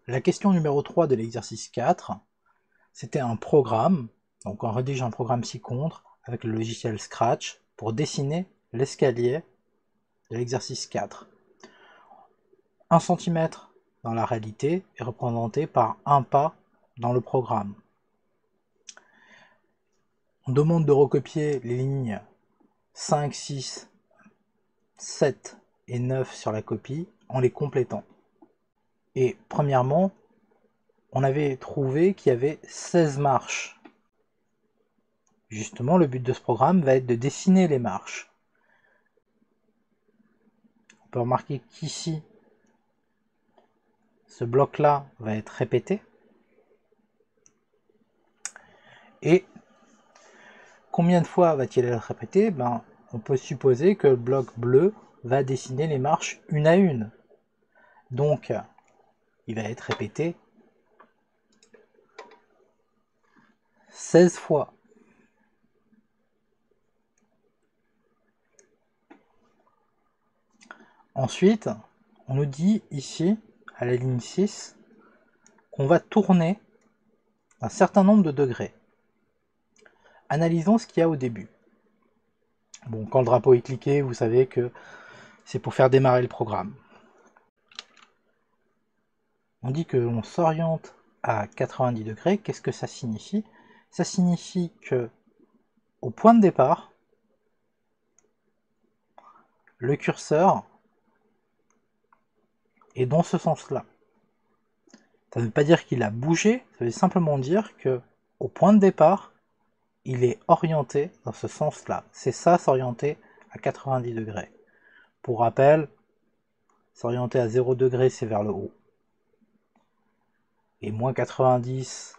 La question numéro 3 de l'exercice 4, c'était un programme, donc on rédige un programme ci-contre avec le logiciel Scratch pour dessiner l'escalier de l'exercice 4. 1 cm dans la réalité est représenté par un pas dans le programme. On demande de recopier les lignes 5, 6, 7 et 9 sur la copie en les complétant. Et premièrement, on avait trouvé qu'il y avait 16 marches. Justement, le but de ce programme va être de dessiner les marches. On peut remarquer qu'ici, ce bloc-là va être répété. Et combien de fois va-t-il être répété? On peut supposer que le bloc bleu va dessiner les marches une à une. Donc, il va être répété 16 fois. Ensuite, on nous dit ici, à la ligne 6, qu'on va tourner un certain nombre de degrés. Analysons ce qu'il y a au début. Bon, quand le drapeau est cliqué, vous savez que c'est pour faire démarrer le programme. On dit que l'on s'oriente à 90 degrés. Qu'est-ce que ça signifie? Ça signifie que au point de départ, le curseur est dans ce sens-là. Ça ne veut pas dire qu'il a bougé, ça veut simplement dire que au point de départ, il est orienté dans ce sens-là. C'est ça, s'orienter à 90 degrés. Pour rappel, s'orienter à 0 degré, c'est vers le haut. Et moins 90,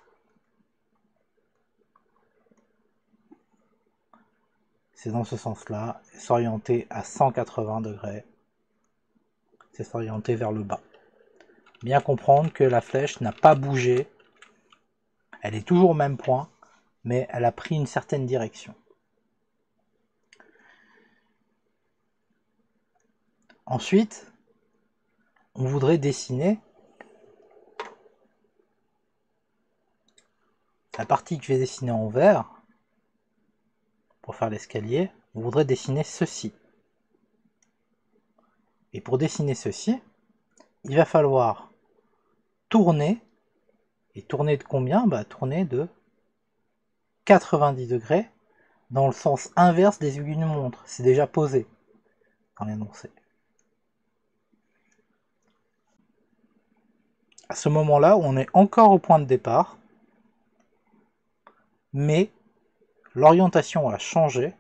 c'est dans ce sens-là. S'orienter à 180 degrés, c'est s'orienter vers le bas. Bien comprendre que la flèche n'a pas bougé, elle est toujours au même point, mais elle a pris une certaine direction. Ensuite, on voudrait dessiner la partie que je vais dessiner en vert. Pour faire l'escalier, on voudrait dessiner ceci. Et pour dessiner ceci, il va falloir tourner. Et tourner de combien? Tourner de 90 degrés dans le sens inverse des aiguilles d'une montre. C'est déjà posé dans l'énoncé. À ce moment-là, on est encore au point de départ, mais l'orientation a changé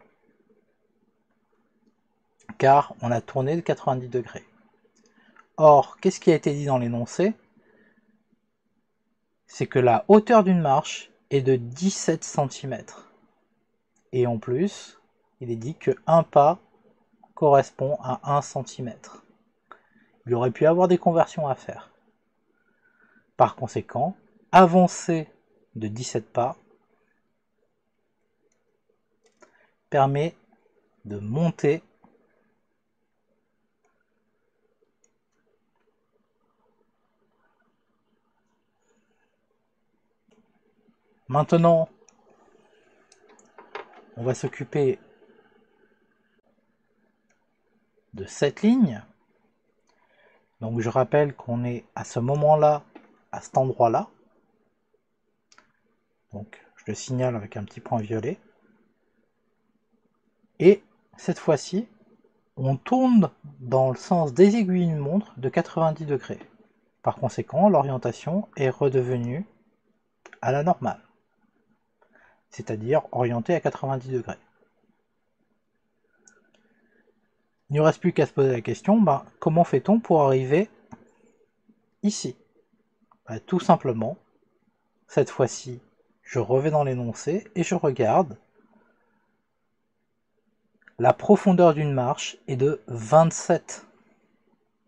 car on a tourné de 90 degrés. Or, qu'est-ce qui a été dit dans l'énoncé? C'est que la hauteur d'une marche est de 17 cm. Et en plus, il est dit que un pas correspond à 1 cm. Il aurait pu y avoir des conversions à faire. Par conséquent, avancer de 17 pas permet de monter Maintenant, on va s'occuper de cette ligne. Donc je rappelle qu'on est à ce moment-là, à cet endroit-là. Donc je le signale avec un petit point violet. Et cette fois-ci, on tourne dans le sens des aiguilles d'une montre de 90 degrés. Par conséquent, l'orientation est redevenue à la normale, c'est-à-dire orientée à 90 degrés. Il ne reste plus qu'à se poser la question, comment fait-on pour arriver ici? Tout simplement, cette fois-ci, je reviens dans l'énoncé et je regarde. La profondeur d'une marche est de 27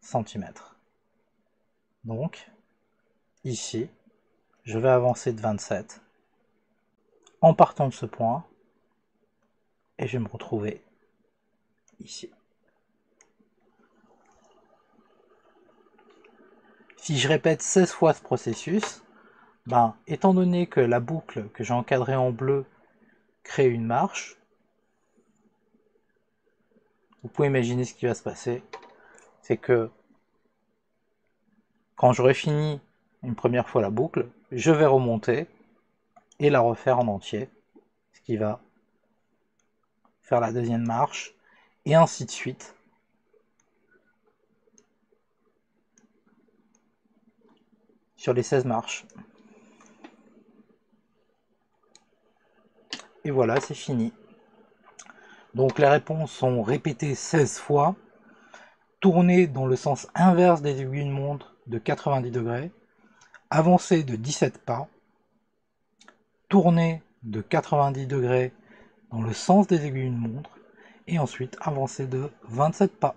cm. Donc, ici, je vais avancer de 27 en partant de ce point et je vais me retrouver ici. Si je répète 16 fois ce processus, ben, étant donné que la boucle que j'ai encadrée en bleu crée une marche, vous pouvez imaginer ce qui va se passer. C'est que quand j'aurai fini une première fois la boucle, je vais remonter et la refaire en entier, ce qui va faire la deuxième marche, et ainsi de suite. Sur les 16 marches. Et voilà, c'est fini. Donc les réponses sont répétées 16 fois, tourner dans le sens inverse des aiguilles de montre de 90 degrés, avancer de 17 pas, tourner de 90 degrés dans le sens des aiguilles de montre, et ensuite avancer de 27 pas.